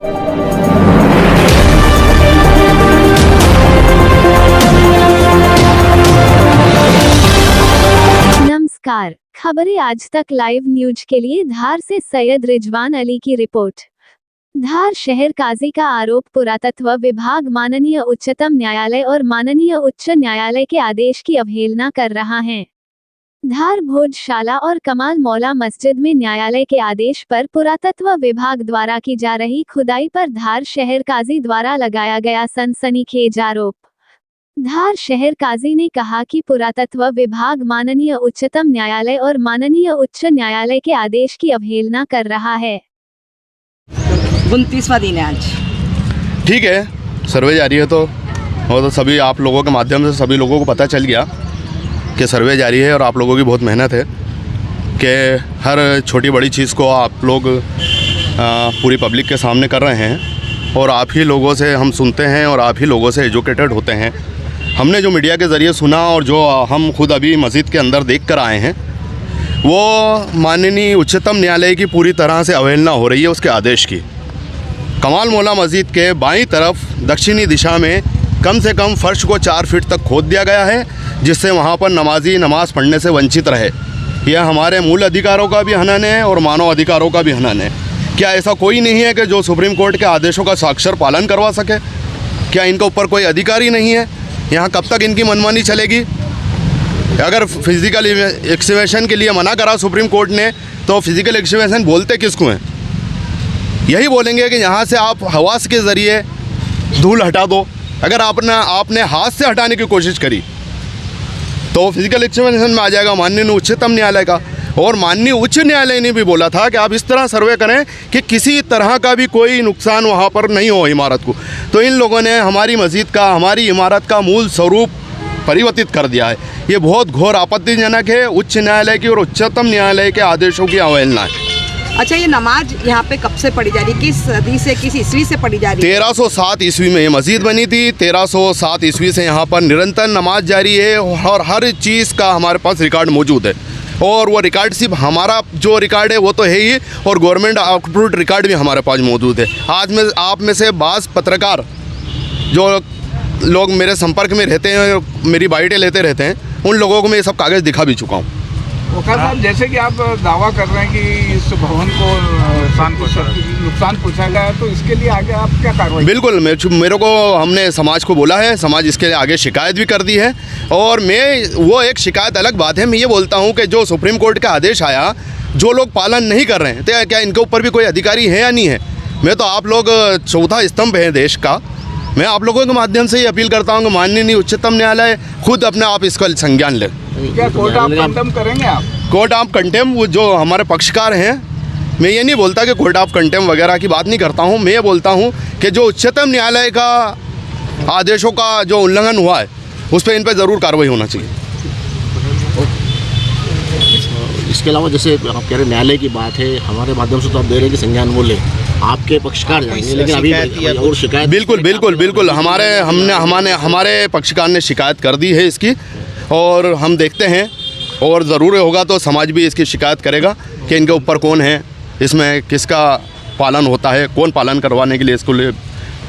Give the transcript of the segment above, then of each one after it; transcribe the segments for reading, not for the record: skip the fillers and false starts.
नमस्कार, खबरें आज तक लाइव न्यूज के लिए धार से सैयद रिजवान अली की रिपोर्ट। धार शहर काजी का आरोप पुरातत्व विभाग माननीय उच्चतम न्यायालय और माननीय उच्च न्यायालय के आदेश की अवहेलना कर रहा है। धार भोजशाला और कमाल मौला मस्जिद में न्यायालय के आदेश पर पुरातत्व विभाग द्वारा की जा रही खुदाई पर धार शहर काजी द्वारा लगाया गया सनसनीखेज आरोप। धार शहर काजी ने कहा कि पुरातत्व विभाग माननीय उच्चतम न्यायालय और माननीय उच्च न्यायालय के आदेश की अवहेलना कर रहा है। 29वां दिन है आज। ठीक है, सर्वे जारी है तो सभी आप लोगों के माध्यम से सभी लोगों को पता चल गया कि सर्वे जारी है और आप लोगों की बहुत मेहनत है कि हर छोटी बड़ी चीज़ को आप लोग पूरी पब्लिक के सामने कर रहे हैं और आप ही लोगों से हम सुनते हैं और आप ही लोगों से एजुकेटेड होते हैं। हमने जो मीडिया के ज़रिए सुना और जो हम खुद अभी मस्जिद के अंदर देख कर आए हैं वो माननीय उच्चतम न्यायालय की पूरी तरह से अवहेलना हो रही है उसके आदेश की। कमाल मौला मस्जिद के बाईं तरफ दक्षिणी दिशा में कम से कम फर्श को 4 फीट तक खोद दिया गया है जिससे वहाँ पर नमाजी नमाज़ पढ़ने से वंचित रहे। यह हमारे मूल अधिकारों का भी हनन है और मानव अधिकारों का भी हनन है। क्या ऐसा कोई नहीं है कि जो सुप्रीम कोर्ट के आदेशों का साक्षर पालन करवा सके? क्या इनके ऊपर कोई अधिकारी नहीं है? यहाँ कब तक इनकी मनमानी चलेगी? अगर फिज़िकल एक्सकवेशन के लिए मना करा सुप्रीम कोर्ट ने तो फिज़िकल एक्सकवेशन बोलते किसको हैं? यही बोलेंगे कि यहाँ से आप हवास के ज़रिए धूल हटा दो। अगर आपने हाथ से हटाने की कोशिश करी तो फिज़िकल एक्सकवेशन में आ जाएगा माननीय उच्चतम न्यायालय का। और माननीय उच्च न्यायालय ने भी बोला था कि आप इस तरह सर्वे करें कि किसी तरह का भी कोई नुकसान वहाँ पर नहीं हो इमारत को। तो इन लोगों ने हमारी मस्जिद का, हमारी इमारत का मूल स्वरूप परिवर्तित कर दिया है। ये बहुत घोर आपत्तिजनक है। उच्च न्यायालय की और उच्चतम न्यायालय के आदेशों की अवहेलना है। अच्छा, ये नमाज यहाँ पे कब से पढ़ी जा रही है? किस सदी से, किस ईस्वी से पढ़ी जा रही है? 1307 ईस्वी में ये मस्जिद बनी थी। 1307 ईस्वी से यहाँ पर निरंतर नमाज जारी है और हर चीज़ का हमारे पास रिकॉर्ड मौजूद है। और वो रिकॉर्ड सिर्फ हमारा जो रिकॉर्ड है वो तो है ही और गवर्नमेंट अप्रूव्ड रिकॉर्ड भी हमारे पास मौजूद है। आज में आप में से बाज़ पत्रकार जो लोग मेरे संपर्क में रहते हैं, मेरी बाइटें लेते रहते हैं, उन लोगों को मैं ये सब कागज़ दिखा भी चुका हूँ। वकार साहब, जैसे कि आप दावा कर रहे हैं कि इस भवन को नुकसान पहुंचा गया है, तो इसके लिए आगे आप क्या कार्रवाई? बिल्कुल, मेरे को हमने समाज को बोला है, समाज इसके लिए आगे शिकायत भी कर दी है। और मैं वो एक शिकायत अलग बात है, मैं ये बोलता हूँ कि जो सुप्रीम कोर्ट का आदेश आया जो लोग पालन नहीं कर रहे हैं तो क्या इनके ऊपर भी कोई अधिकारी है या नहीं है? मैं तो आप लोग चौथा स्तंभ है देश का। मैं आप लोगों के माध्यम से ही अपील करता हूँ कि माननीय उच्चतम न्यायालय खुद अपने आप इसका संज्ञान ले। क्या कोर्ट ऑफ कंटेम्प्ट करेंगे आप? कोर्ट ऑफ कंटेम्प्ट जो हमारे पक्षकार हैं, मैं ये नहीं बोलता कि कोर्ट ऑफ कंटेम्प्ट वगैरह की बात नहीं करता हूँ। मैं ये बोलता हूँ कि जो उच्चतम न्यायालय का आदेशों का जो उल्लंघन हुआ है उस पर इन पर ज़रूर कार्रवाई होना चाहिए। इसके अलावा जैसे आप कह रहे न्यायालय की बात है, हमारे माध्यम से तो आप दे रहे हैं कि संज्ञान वो ले, आपके पक्षकार जाएंगे, लेकिन अभी और शिकायत? बिल्कुल हमारे पक्षकार ने शिकायत कर दी है इसकी और हम देखते हैं और ज़रूर होगा तो समाज भी इसकी शिकायत करेगा कि इनके ऊपर कौन है, इसमें किसका पालन होता है, कौन पालन करवाने के लिए इसको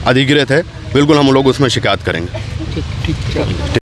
अधिकृत है। बिल्कुल हम लोग उसमें शिकायत करेंगे। ठीक।